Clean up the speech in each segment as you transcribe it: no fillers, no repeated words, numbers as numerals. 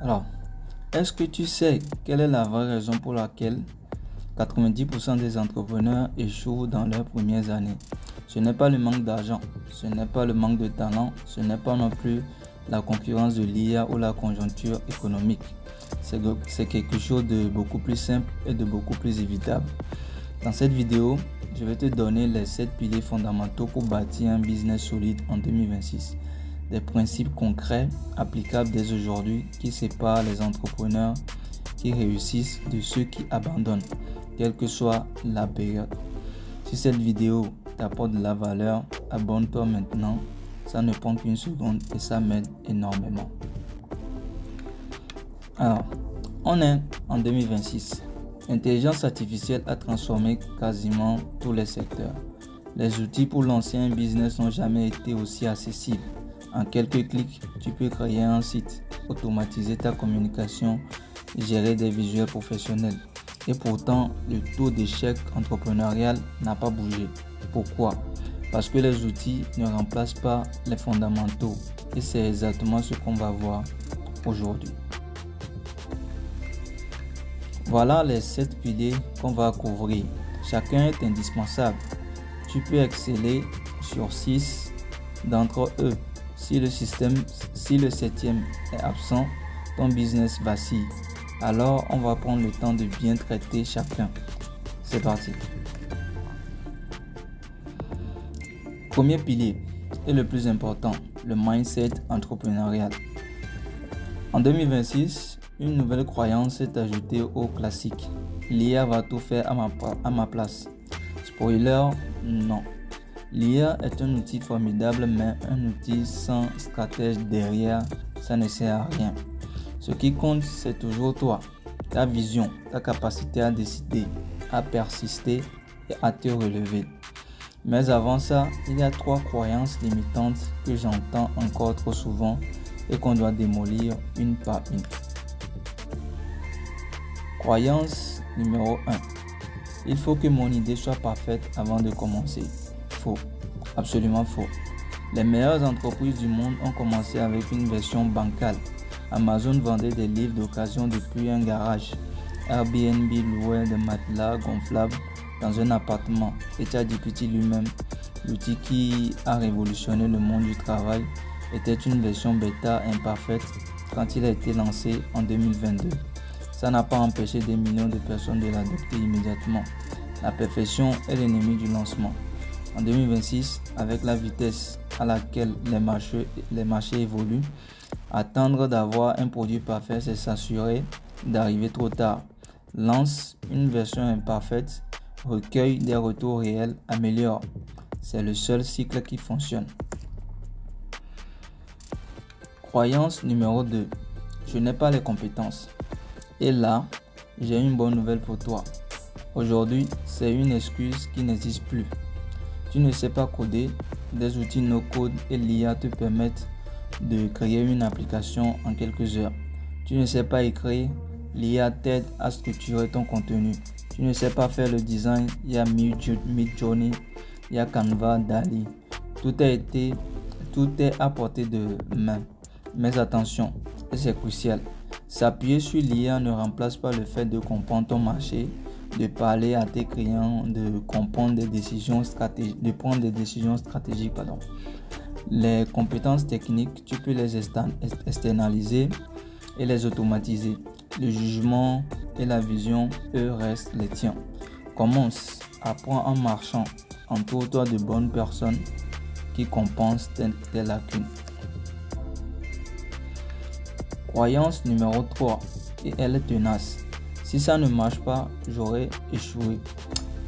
Alors, est-ce que tu sais quelle est la vraie raison pour laquelle 90% des entrepreneurs échouent dans leurs premières années? Ce n'est pas le manque d'argent, ce n'est pas le manque de talent, ce n'est pas non plus la concurrence de l'IA ou la conjoncture économique. C'est quelque chose de beaucoup plus simple et de beaucoup plus évitable. Dans cette vidéo, je vais te donner les 7 piliers fondamentaux pour bâtir un business solide en 2026. Des principes concrets applicables dès aujourd'hui qui séparent les entrepreneurs qui réussissent de ceux qui abandonnent, quelle que soit la période. Si cette vidéo t'apporte de la valeur, abonne-toi maintenant. Ça ne prend qu'une seconde et ça m'aide énormément. Alors, on est en 2026. L'intelligence artificielle a transformé quasiment tous les secteurs. Les outils pour lancer un business n'ont jamais été aussi accessibles. En quelques clics, tu peux créer un site, automatiser ta communication, gérer des visuels professionnels. Et pourtant, le taux d'échec entrepreneurial n'a pas bougé. Pourquoi? Parce que les outils ne remplacent pas les fondamentaux. Et c'est exactement ce qu'on va voir aujourd'hui. Voilà les 7 piliers qu'on va couvrir. Chacun est indispensable. Tu peux exceller sur 6 d'entre eux. Si le 7e est absent, ton business vacille. Alors, on va prendre le temps de bien traiter chacun. C'est parti. Premier pilier et le plus important, le mindset entrepreneurial. En 2026, une nouvelle croyance s'est ajoutée au classique. L'IA va tout faire à ma place. Spoiler, non. L'IA est un outil formidable, mais un outil sans stratège derrière, ça ne sert à rien. Ce qui compte, c'est toujours toi, ta vision, ta capacité à décider, à persister et à te relever. Mais avant ça, il y a 3 croyances limitantes que j'entends encore trop souvent et qu'on doit démolir une par une. Croyance numéro 1. Il faut que mon idée soit parfaite avant de commencer. Faux. Absolument faux. Les meilleures entreprises du monde ont commencé avec une version bancale. Amazon vendait des livres d'occasion depuis un garage. Airbnb louait des matelas gonflables dans un appartement. Et ChatGPT lui-même, l'outil qui a révolutionné le monde du travail, était une version bêta imparfaite quand il a été lancé en 2022. Ça n'a pas empêché des millions de personnes de l'adopter immédiatement. La perfection est l'ennemi du lancement. En 2026, avec la vitesse à laquelle les marchés évoluent, attendre d'avoir un produit parfait, c'est s'assurer d'arriver trop tard. Lance une version imparfaite, recueille des retours réels, améliore. C'est le seul cycle qui fonctionne. Croyance numéro 2. Je n'ai pas les compétences. Et là, j'ai une bonne nouvelle pour toi. Aujourd'hui, c'est une excuse qui n'existe plus. Tu ne sais pas coder, des outils no-code et l'IA te permettent de créer une application en quelques heures. Tu ne sais pas écrire, l'IA t'aide à structurer ton contenu. Tu ne sais pas faire le design, il y a Midjourney, il y a Canva, Dali. Tout est à portée de main. Mais attention, et c'est crucial, s'appuyer sur l'IA ne remplace pas le fait de comprendre ton marché, de parler à tes clients, de prendre des décisions stratégiques. Les compétences techniques, tu peux les externaliser et les automatiser. Le jugement et la vision, eux, restent les tiens. Commence, apprends en marchant, entoure-toi de bonnes personnes qui compensent tes lacunes. Croyance numéro 3, et elle est tenace. Si ça ne marche pas, j'aurais échoué.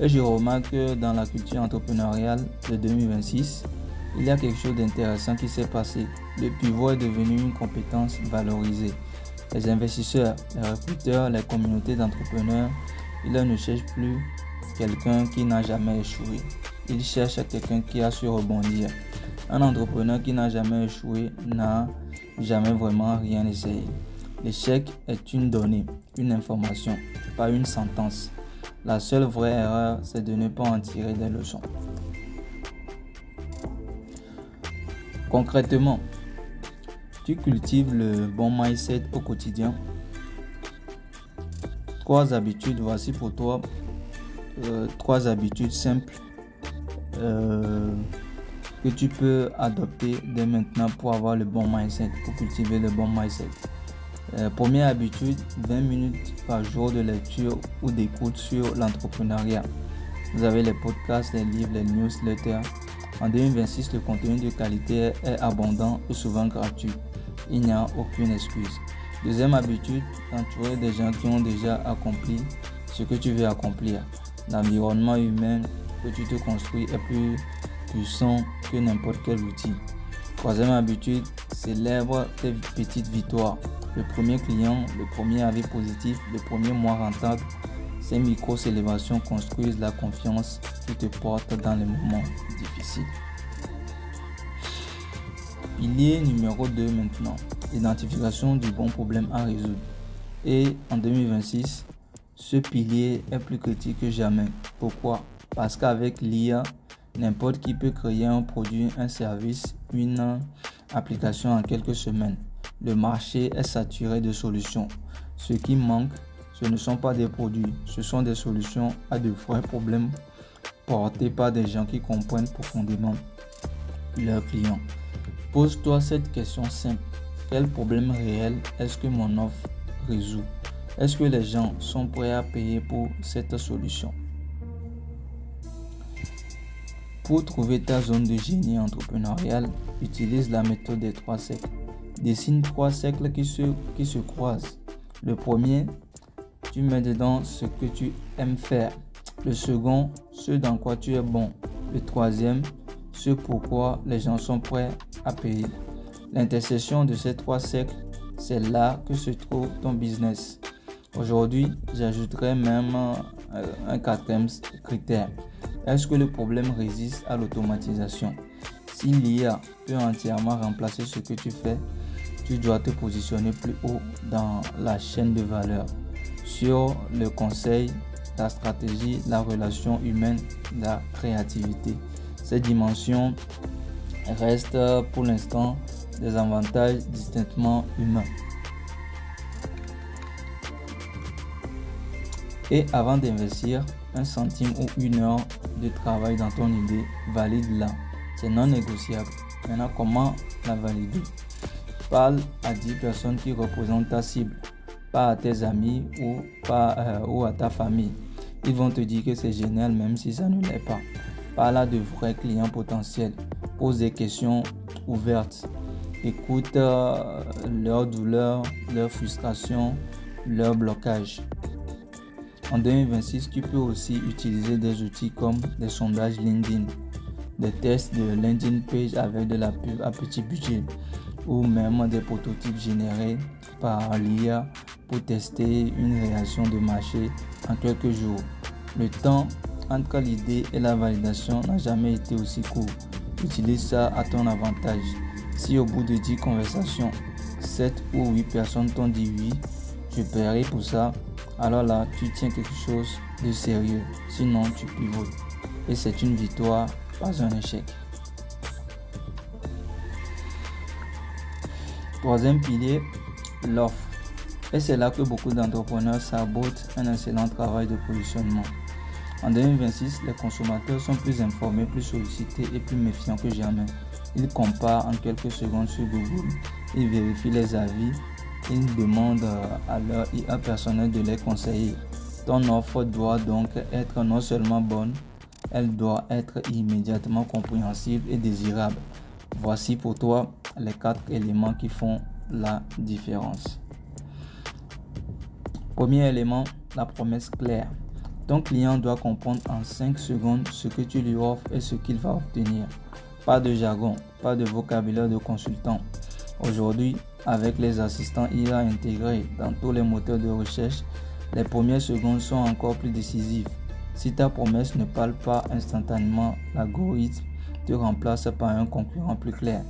Et je remarque que dans la culture entrepreneuriale de 2026, il y a quelque chose d'intéressant qui s'est passé. Le pivot est devenu une compétence valorisée. Les investisseurs, les recruteurs, les communautés d'entrepreneurs, ils ne cherchent plus quelqu'un qui n'a jamais échoué. Ils cherchent quelqu'un qui a su rebondir. Un entrepreneur qui n'a jamais échoué n'a jamais vraiment rien essayé. L'échec est une donnée, une information, pas une sentence. La seule vraie erreur, c'est de ne pas en tirer des leçons. Concrètement, Tu cultives le bon mindset au quotidien. 3 habitudes, voici pour toi 3 habitudes simples que tu peux adopter dès maintenant pour avoir le bon mindset, pour cultiver le bon mindset. Première habitude, 20 minutes par jour de lecture ou d'écoute sur l'entrepreneuriat. Vous avez les podcasts, les livres, les newsletters. En 2026, le contenu de qualité est abondant et souvent gratuit. Il n'y a aucune excuse. Deuxième habitude, t'entourer des gens qui ont déjà accompli ce que tu veux accomplir. L'environnement humain que tu te construis est plus puissant que n'importe quel outil. Troisième habitude, célèbre tes petites victoires. Le premier client, le premier avis positif, le premier mois rentable. Ces micro-célébrations construisent la confiance qui te porte dans les moments difficiles. Pilier numéro 2 maintenant, identification du bon problème à résoudre. Et en 2026, ce pilier est plus critique que jamais. Pourquoi? Parce qu'avec l'IA, n'importe qui peut créer un produit, un service, une application en quelques semaines. Le marché est saturé de solutions. Ce qui manque, ce ne sont pas des produits, ce sont des solutions à de vrais problèmes portés par des gens qui comprennent profondément leurs clients. Pose-toi cette question simple. Quel problème réel est-ce que mon offre résout? Est-ce que les gens sont prêts à payer pour cette solution? Pour trouver ta zone de génie entrepreneurial, utilise la méthode des 3 cercles. Dessine 3 cercles qui se croisent. Le premier, tu mets dedans ce que tu aimes faire. Le second, ce dans quoi tu es bon. Le troisième, ce pourquoi les gens sont prêts à payer. L'intersection de ces 3 cercles, c'est là que se trouve ton business. Aujourd'hui, j'ajouterai même un 4e critère. Est-ce que le problème résiste à l'automatisation? Si l'IA peut entièrement remplacer ce que tu fais, tu dois te positionner plus haut dans la chaîne de valeur. Sur le conseil, la stratégie, la relation humaine, la créativité. Ces dimensions restent pour l'instant des avantages distinctement humains. Et avant d'investir, 1 centime ou 1 heure de travail dans ton idée, valide-la. C'est non négociable. Maintenant, comment la valider? Parle à 10 personnes qui représentent ta cible, pas à tes amis ou à ta famille. Ils vont te dire que c'est génial même si ça ne l'est pas. Parle à de vrais clients potentiels. Pose des questions ouvertes. Écoute leurs douleurs, leurs frustrations, leurs blocages. En 2026, tu peux aussi utiliser des outils comme des sondages LinkedIn, des tests de landing page avec de la pub à petit budget ou même des prototypes générés par l'IA pour tester une réaction de marché en quelques jours. Le temps entre l'idée et la validation n'a jamais été aussi court. Utilise ça à ton avantage. Si au bout de 10 conversations, 7 ou 8 personnes t'ont dit oui, je paierai pour ça, alors là, tu tiens quelque chose de sérieux. Sinon, tu pivotes. Et c'est une victoire, pas un échec. 3e pilier, l'offre. Et c'est là que beaucoup d'entrepreneurs sabotent un excellent travail de positionnement. En 2026, les consommateurs sont plus informés, plus sollicités et plus méfiants que jamais. Ils comparent en quelques secondes sur Google, ils vérifient les avis, ils demandent à leur IA personnel de les conseiller. Ton offre doit donc être non seulement bonne, elle doit être immédiatement compréhensible et désirable. Voici pour toi les 4 éléments qui font la différence. Premier élément, la promesse claire. Ton client doit comprendre en 5 secondes ce que tu lui offres et ce qu'il va obtenir. Pas de jargon, pas de vocabulaire de consultant. Aujourd'hui, avec les assistants IA intégrés dans tous les moteurs de recherche, les premières secondes sont encore plus décisives. Si ta promesse ne parle pas instantanément, l'algorithme te remplace par un concurrent plus clair.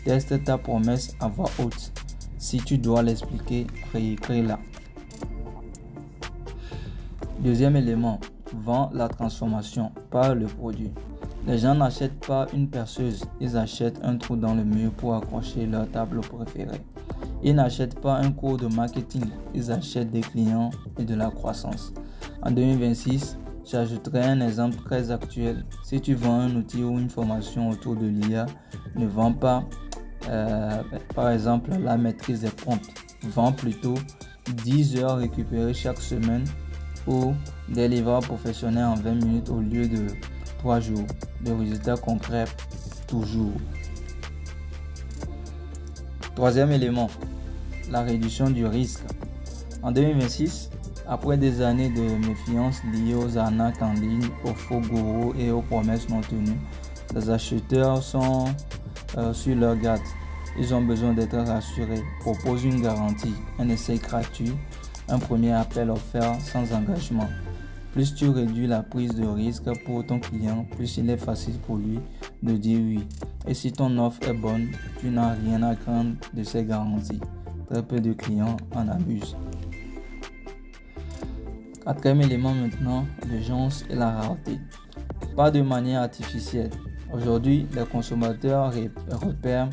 Teste ta promesse à voix haute. Si tu dois l'expliquer, réécris-la. Deuxième élément, vends la transformation, pas le produit. Les gens n'achètent pas une perceuse, ils achètent un trou dans le mur pour accrocher leur tableau préféré. Ils n'achètent pas un cours de marketing, ils achètent des clients et de la croissance. En 2026, j'ajouterai un exemple très actuel. Si tu vends un outil ou une formation autour de l'IA, ne vends pas, par exemple, la maîtrise des prompts. Vends plutôt 10 heures récupérées chaque semaine ou des livrables professionnels en 20 minutes au lieu de 3 jours. Le résultat concret, toujours. Troisième élément, la réduction du risque. En 2026, après des années de méfiance liées aux arnaques en ligne, aux faux gourous et aux promesses non tenues, les acheteurs sont sur leur garde. Ils ont besoin d'être rassurés. Propose une garantie, un essai gratuit, un premier appel offert sans engagement. Plus tu réduis la prise de risque pour ton client, plus il est facile pour lui de dire oui. Et si ton offre est bonne, tu n'as rien à craindre de ces garanties. Très peu de clients en abusent. Quatrième élément maintenant, l'urgence et la rareté. Pas de manière artificielle. Aujourd'hui, les consommateurs repèrent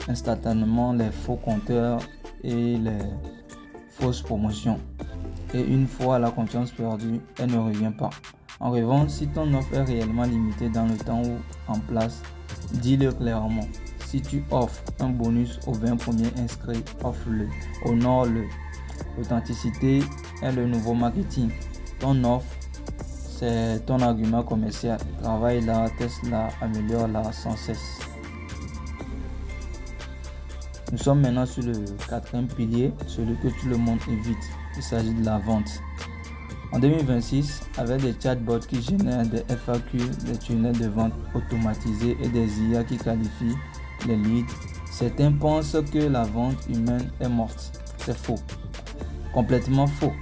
instantanément les faux compteurs et les fausses promotions. Et une fois la confiance perdue, elle ne revient pas. En revanche, si ton offre est réellement limitée dans le temps ou en place, dis-le clairement. Si tu offres un bonus aux 20 premiers inscrits, offre-le, honore-le. L'authenticité est le nouveau marketing. Ton offre, c'est ton argument commercial. Travaille-la, teste-la, améliore-la sans cesse. Nous sommes maintenant sur le quatrième pilier, celui que tout le monde évite. Il s'agit de la vente. En 2026, avec des chatbots qui génèrent des FAQ, des tunnels de vente automatisés et des IA qui qualifient les leads, certains pensent que la vente humaine est morte. C'est faux. Complètement faux.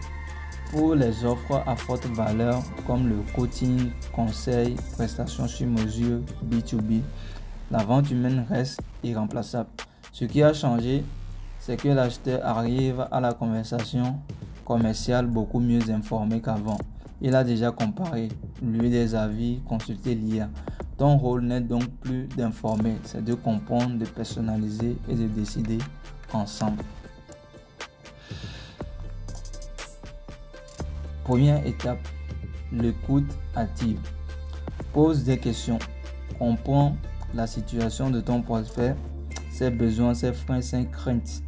Pour les offres à forte valeur comme le coaching, conseil, prestations sur mesure, B2B, la vente humaine reste irremplaçable. Ce qui a changé, c'est que l'acheteur arrive à la conversation commerciale beaucoup mieux informé qu'avant. Il a déjà comparé, lu des avis, consulté l'IA. Ton rôle n'est donc plus d'informer, c'est de comprendre, de personnaliser et de décider ensemble. Première étape, l'écoute active. Pose des questions. Comprends la situation de ton prospect, ses besoins, ses freins, ses craintes.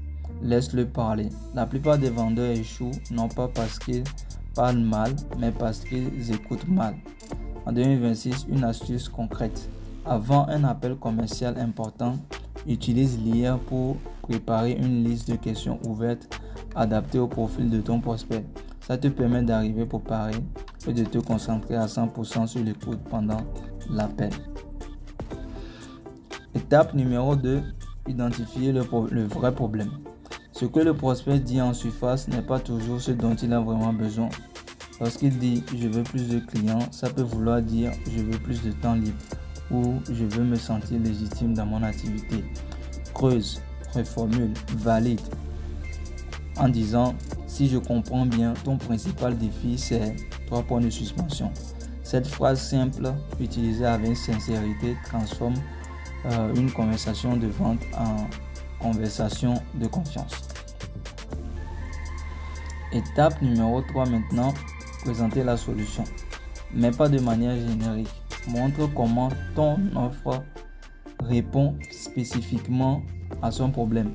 Laisse-le parler. La plupart des vendeurs échouent, non pas parce qu'ils parlent mal, mais parce qu'ils écoutent mal. En 2026, une astuce concrète. Avant un appel commercial important, utilise l'IA pour préparer une liste de questions ouvertes adaptées au profil de ton prospect. Ça te permet d'arriver préparé et de te concentrer à 100% sur l'écoute pendant l'appel. Étape numéro 2, identifier le vrai problème. Ce que le prospect dit en surface n'est pas toujours ce dont il a vraiment besoin. Lorsqu'il dit « je veux plus de clients », ça peut vouloir dire « je veux plus de temps libre » ou « je veux me sentir légitime dans mon activité ». Creuse, reformule, valide en disant « si je comprends bien, ton principal défi c'est 3 points de suspension ». Cette phrase simple, utilisée avec sincérité, transforme une conversation de vente en conversation de confiance. Étape numéro 3 maintenant, présenter la solution, mais pas de manière générique. Montre comment ton offre répond spécifiquement à son problème,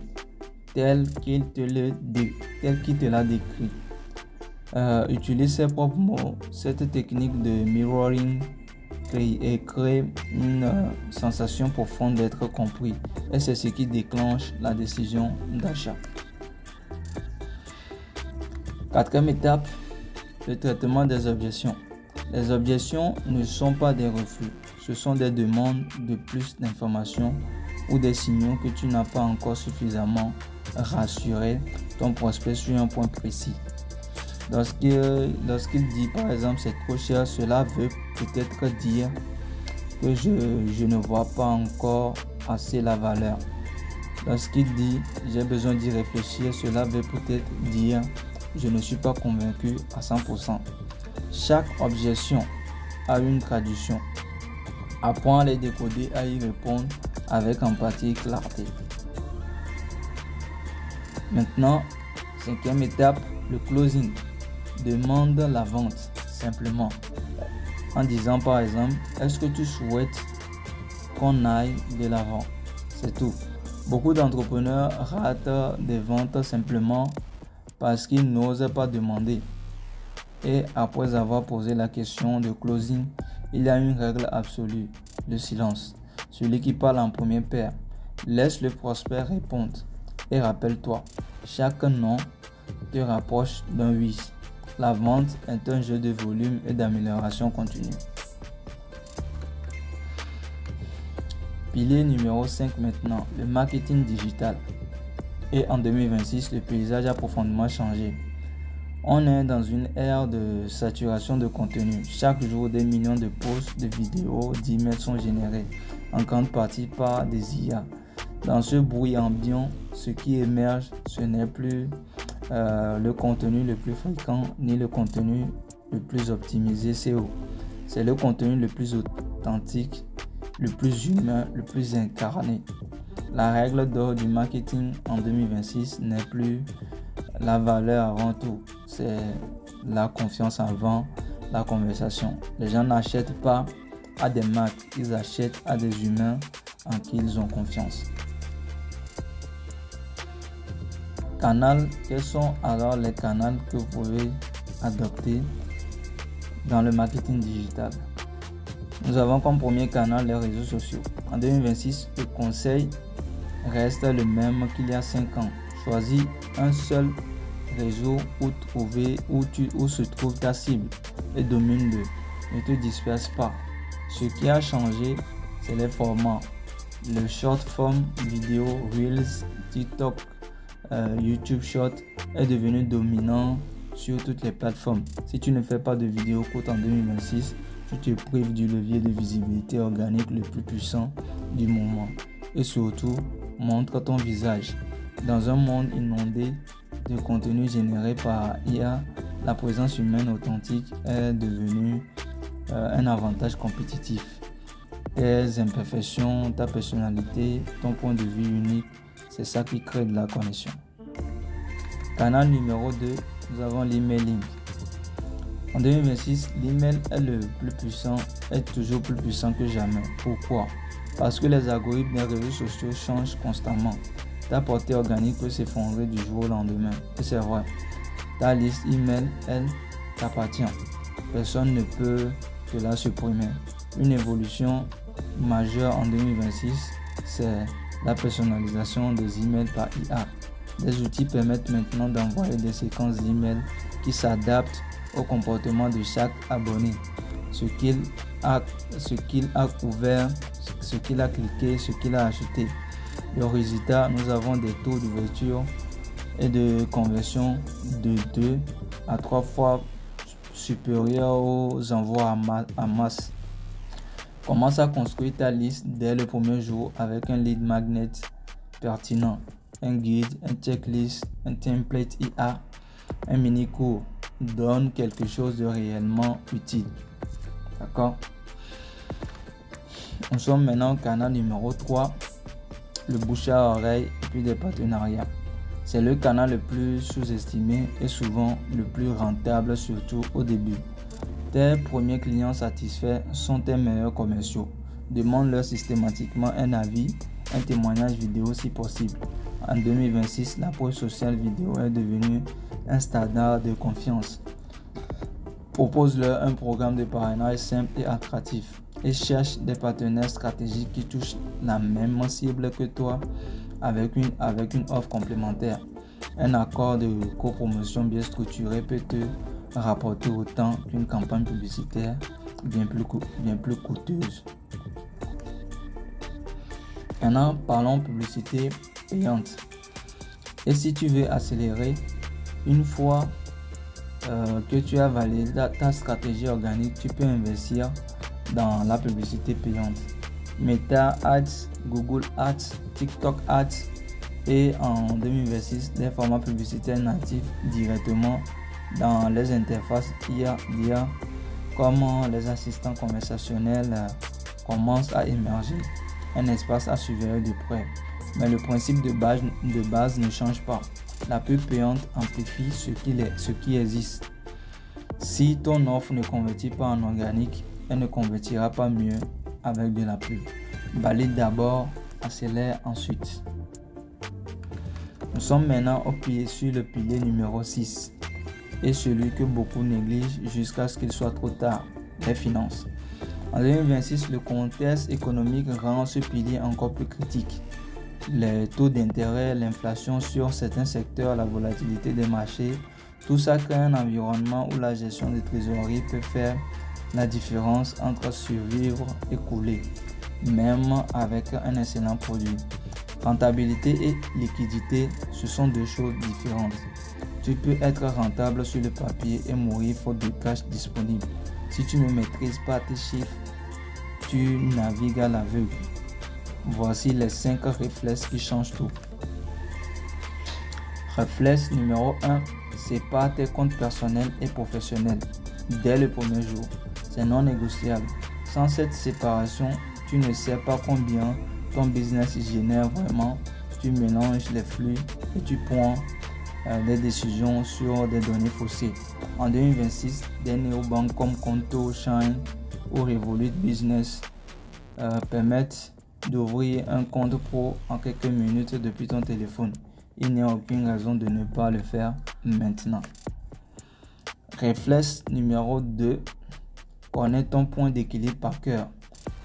tel qu'il te l'a décrit. Utilise ses propres mots. Cette technique de mirroring crée une sensation profonde d'être compris et c'est ce qui déclenche la décision d'achat. Quatrième étape, le traitement des objections. Les objections ne sont pas des refus, ce sont des demandes de plus d'informations ou des signaux que tu n'as pas encore suffisamment rassuré ton prospect sur un point précis. Lorsqu'il dit par exemple c'est trop cher, cela veut peut-être dire que je ne vois pas encore assez la valeur. Lorsqu'il dit j'ai besoin d'y réfléchir, cela veut peut-être dire je ne suis pas convaincu à 100%. Chaque objection a une traduction. Apprends à les décoder, à y répondre avec empathie et clarté. Maintenant, 5e étape, le closing. Demande la vente simplement en disant par exemple, est-ce que tu souhaites qu'on aille de l'avant? C'est tout. Beaucoup d'entrepreneurs ratent des ventes simplement parce qu'ils n'osent pas demander. Et après avoir posé la question de closing, il y a une règle absolue, le silence. Celui qui parle en premier perd. Laisse le prospect répondre. Et rappelle-toi, chaque non te rapproche d'un oui. La vente est un jeu de volume et d'amélioration continue. Pilier numéro 5 maintenant, le marketing digital. Et en 2026, le paysage a profondément changé. On est dans une ère de saturation de contenu. Chaque jour, des millions de posts, de vidéos, d'emails sont générés, en grande partie par des IA. Dans ce bruit ambiant, ce qui émerge, ce n'est plus le contenu le plus fréquent ni le contenu le plus optimisé SEO. C'est le contenu le plus authentique, le plus humain, le plus incarné. La règle d'or du marketing en 2026 n'est plus la valeur avant tout, c'est la confiance avant la conversation. Les gens n'achètent pas à des marques, ils achètent à des humains en qui ils ont confiance. Canal, quels sont alors les canaux que vous pouvez adopter dans le marketing digital? Nous avons comme premier canal les réseaux sociaux. En 2026, le conseil reste le même qu'il y a 5 ans. Choisis un seul réseau où se trouve ta cible et domine-le. Ne te disperse pas. Ce qui a changé, c'est les formats. Le short form vidéo, Reels, TikTok, YouTube Short est devenu dominant sur toutes les plateformes. Si tu ne fais pas de vidéos courtes en 2026, tu te prives du levier de visibilité organique le plus puissant du moment. Et surtout, montre ton visage. Dans un monde inondé de contenu généré par IA, la présence humaine authentique est devenue un avantage compétitif. Tes imperfections, ta personnalité, ton point de vue unique, c'est ça qui crée de la connexion. Canal numéro 2, nous avons l'emailing. En 2026, l'email est toujours plus puissant que jamais. Pourquoi? Parce que les algorithmes des réseaux sociaux changent constamment. Ta portée organique peut s'effondrer du jour au lendemain. Et c'est vrai. Ta liste email, elle, t'appartient. Personne ne peut te la supprimer. Une évolution majeure en 2026, c'est la personnalisation des emails par IA. Les outils permettent maintenant d'envoyer des séquences d'emails qui s'adaptent au comportement de chaque abonné. Ce qu'il a ouvert, ce qu'il a cliqué, ce qu'il a acheté. Le résultat, nous avons des taux d'ouverture et de conversion de 2 à 3 fois supérieurs aux envois en masse. Commence à construire ta liste dès le premier jour avec un lead magnet pertinent, un guide, un checklist, un template IA, un mini cours. Donne quelque chose de réellement utile. D'accord? Nous sommes maintenant au canal numéro 3, le bouche à oreille et puis des partenariats. C'est le canal le plus sous-estimé et souvent le plus rentable, surtout au début. Tes premiers clients satisfaits sont tes meilleurs commerciaux. Demande-leur systématiquement un avis, un témoignage vidéo si possible. En 2026, l'approche sociale vidéo est devenue un standard de confiance. Propose-leur un programme de parrainage simple et attractif et cherche des partenaires stratégiques qui touchent la même cible que toi avec une offre complémentaire. Un accord de copromotion bien structuré peut te rapporter autant qu'une campagne publicitaire bien plus coûteuse. Maintenant, parlons publicité payante. Et si tu veux accélérer, une fois que tu as validé ta stratégie organique, tu peux investir dans la publicité payante. Meta Ads, Google Ads, TikTok Ads et en 2026, des formats publicitaires natifs directement dans les interfaces IA comme les assistants conversationnels commence à émerger un espace à surveiller de près. Mais le principe de base ne change pas. La pub payante amplifie ce qui existe. Si ton offre ne convertit pas en organique, elle ne convertira pas mieux avec de la pub. Valide d'abord, accélère ensuite. Nous sommes maintenant sur le pilier numéro 6 et celui que beaucoup négligent jusqu'à ce qu'il soit trop tard, les finances. En 2026, le contexte économique rend ce pilier encore plus critique. Les taux d'intérêt, l'inflation sur certains secteurs, la volatilité des marchés, tout ça crée un environnement où la gestion des trésoreries peut faire la différence entre survivre et couler, même avec un excellent produit. Rentabilité et liquidité, ce sont deux choses différentes. Tu peux être rentable sur le papier et mourir faute de cash disponible. Si tu ne maîtrises pas tes chiffres, tu navigues à l'aveugle. Voici les 5 réflexes qui changent tout. Réflexe numéro 1, sépare tes comptes personnels et professionnels dès le premier jour. C'est non négociable. Sans cette séparation, tu ne sais pas combien ton business génère vraiment. Tu mélanges les flux et tu prends des décisions sur des données faussées. En 2026, des néobanques comme Conto, Shine ou Revolut Business permettent d'ouvrir un compte pro en quelques minutes depuis ton téléphone. Il n'y a aucune raison de ne pas le faire maintenant. Réflexe numéro 2. Connais ton point d'équilibre par cœur.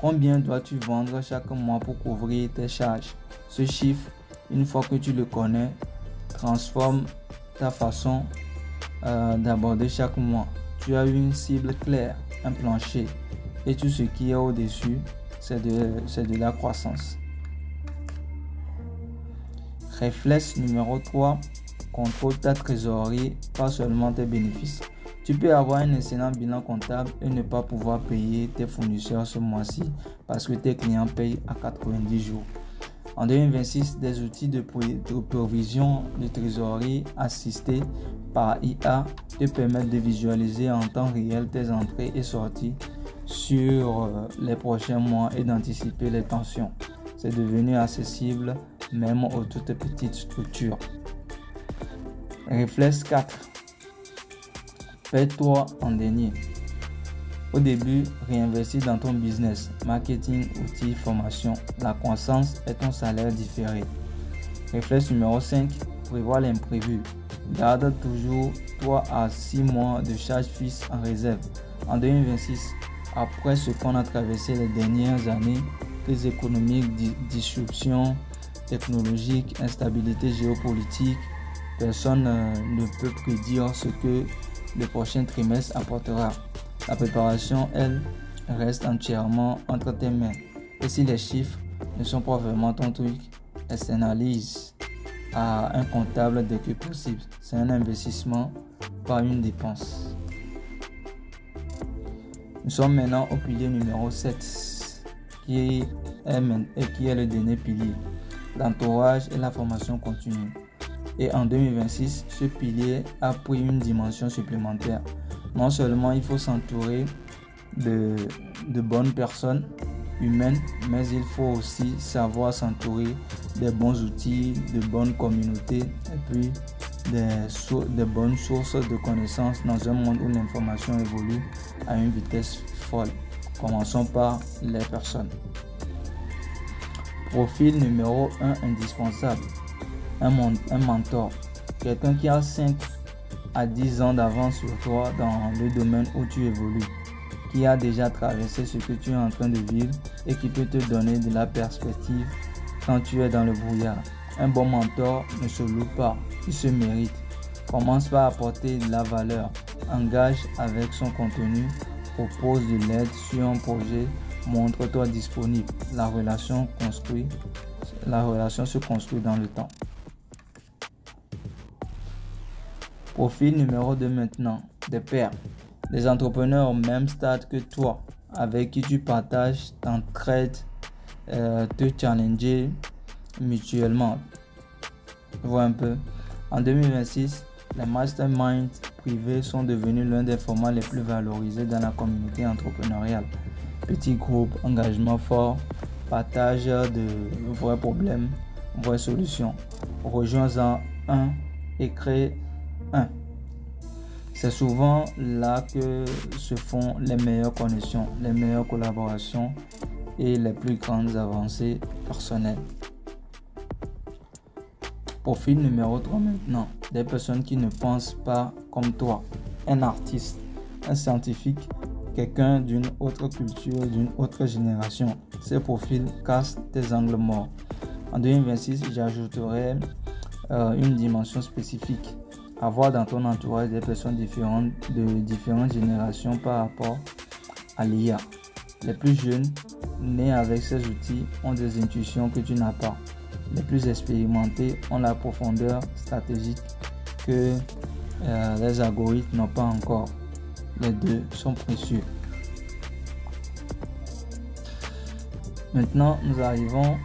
Combien dois-tu vendre chaque mois pour couvrir tes charges? Ce chiffre, une fois que tu le connais, transforme ta façon d'aborder chaque mois. Tu as une cible claire, un plancher, et tout ce qui est au-dessus, c'est de la croissance. Réflexe numéro 3, contrôle ta trésorerie, pas seulement tes bénéfices. Tu peux avoir un excellent bilan comptable et ne pas pouvoir payer tes fournisseurs ce mois-ci parce que tes clients payent à 90 jours. En 2026, des outils de provision de trésorerie assistés par IA te permettent de visualiser en temps réel tes entrées et sorties sur les prochains mois et d'anticiper les tensions. C'est devenu accessible même aux toutes petites structures. Réflexe 4. Paie-toi en dernier. Au début, réinvestis dans ton business, marketing, outils, formation. La croissance est ton salaire différé. Réflexe numéro 5. Prévois l'imprévu. Garde toujours 3 à 6 mois de charges fixes en réserve. En 2026, après ce qu'on a traversé les dernières années, crise économique, disruption technologique, instabilité géopolitique, personne ne peut prédire ce que le prochain trimestre apportera. La préparation, elle, reste entièrement entre tes mains. Et si les chiffres ne sont pas vraiment ton truc, externalise à un comptable dès que possible. C'est un investissement, pas une dépense. Nous sommes maintenant au pilier numéro 7, qui est le dernier pilier, l'entourage et la formation continue. Et en 2026, ce pilier a pris une dimension supplémentaire. Non seulement il faut s'entourer de bonnes personnes humaines, mais il faut aussi savoir s'entourer des bons outils, de bonnes communautés et puis des bonnes sources de connaissances dans un monde où l'information évolue à une vitesse folle. Commençons par les personnes. Profil numéro 1 indispensable. Un mentor. Quelqu'un qui a 5 à 10 ans d'avance sur toi dans le domaine où tu évolues, qui a déjà traversé ce que tu es en train de vivre et qui peut te donner de la perspective quand tu es dans le brouillard. Un bon mentor ne se loue pas, il se mérite. Commence par apporter de la valeur, engage avec son contenu, propose de l'aide sur un projet, montre-toi disponible. La relation se construit dans le temps. Profil numéro 2 maintenant, des pairs. Des entrepreneurs au même stade que toi, avec qui tu partages, t'entraides, te challenger mutuellement. Vois un peu. En 2026, les masterminds privés sont devenus l'un des formats les plus valorisés dans la communauté entrepreneuriale. Petit groupe, engagement fort, partage de vrais problèmes, vraies solutions. Rejoins-en un et crée un. C'est souvent là que se font les meilleures connexions, les meilleures collaborations et les plus grandes avancées personnelles. Profil numéro 3 maintenant. Des personnes qui ne pensent pas comme toi. Un artiste, un scientifique, quelqu'un d'une autre culture, d'une autre génération. Ces profils cassent tes angles morts. En 2026, j'ajouterai une dimension spécifique. Avoir dans ton entourage des personnes différentes de différentes générations par rapport à l'IA. Les plus jeunes, nés avec ces outils, ont des intuitions que tu n'as pas. Les plus expérimentés ont la profondeur stratégique que les algorithmes n'ont pas encore. Les deux sont précieux. Maintenant, nous arrivons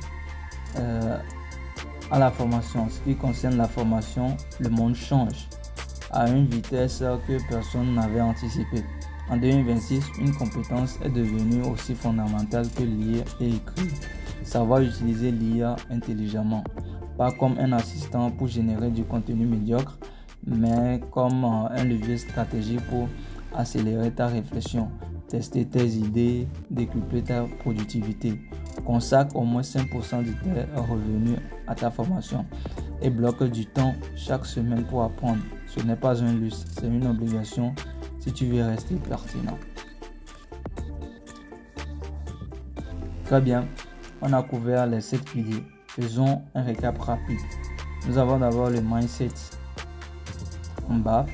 à la formation. Ce qui concerne la formation, le monde change à une vitesse que personne n'avait anticipée. En 2026, une compétence est devenue aussi fondamentale que lire et écrire. Savoir utiliser l'IA intelligemment, pas comme un assistant pour générer du contenu médiocre, mais comme un levier stratégique pour accélérer ta réflexion, tester tes idées, décupler ta productivité. Consacre au moins 5% de tes revenus à ta formation et bloque du temps chaque semaine pour apprendre. Ce n'est pas un luxe, c'est une obligation si tu veux rester pertinent. Très bien, on a couvert les 7 piliers. Faisons un récap rapide. Nous avons d'abord le mindset. En bas,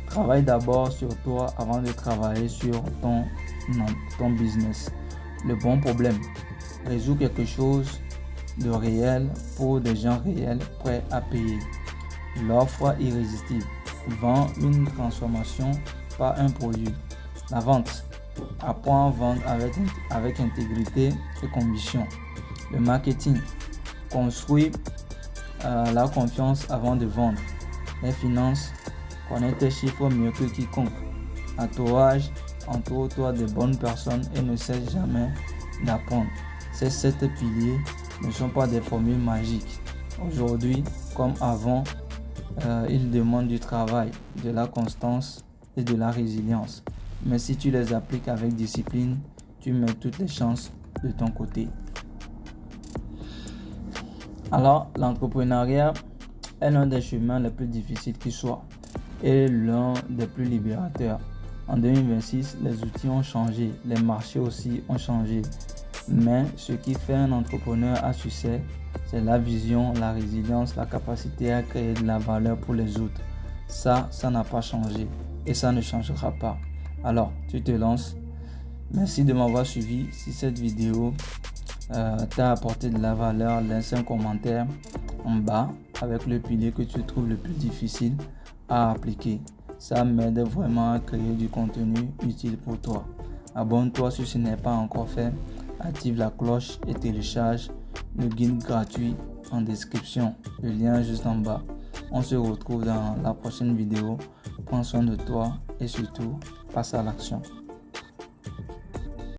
travaille d'abord sur toi avant de travailler sur ton business. Le bon problème. Résous quelque chose de réel pour des gens réels prêts à payer. L'offre irrésistible. Vends une transformation, pas un produit. La vente. Apprends à vendre avec intégrité et conviction. Le marketing. Construis la confiance avant de vendre. Les finances. Connais tes chiffres mieux que quiconque. Entourage. Entoure-toi de bonnes personnes et ne cesse jamais d'apprendre. Ces 7 piliers ne sont pas des formules magiques. Aujourd'hui, comme avant, ils demandent du travail, de la constance et de la résilience. Mais si tu les appliques avec discipline, tu mets toutes les chances de ton côté. Alors, l'entrepreneuriat est l'un des chemins les plus difficiles qui soit et l'un des plus libérateurs. En 2026, les outils ont changé, les marchés aussi ont changé. Mais ce qui fait un entrepreneur à succès, c'est la vision, la résilience, la capacité à créer de la valeur pour les autres. Ça n'a pas changé et ça ne changera pas. Alors, tu te lances. Merci de m'avoir suivi. Si cette vidéo t'a apporté de la valeur, laisse un commentaire en bas avec le pilier que tu trouves le plus difficile à appliquer. Ça m'aide vraiment à créer du contenu utile pour toi. Abonne-toi si ce n'est pas encore fait. Active la cloche et télécharge le guide gratuit en description. Le lien est juste en bas. On se retrouve dans la prochaine vidéo. Prends soin de toi et surtout, passe à l'action.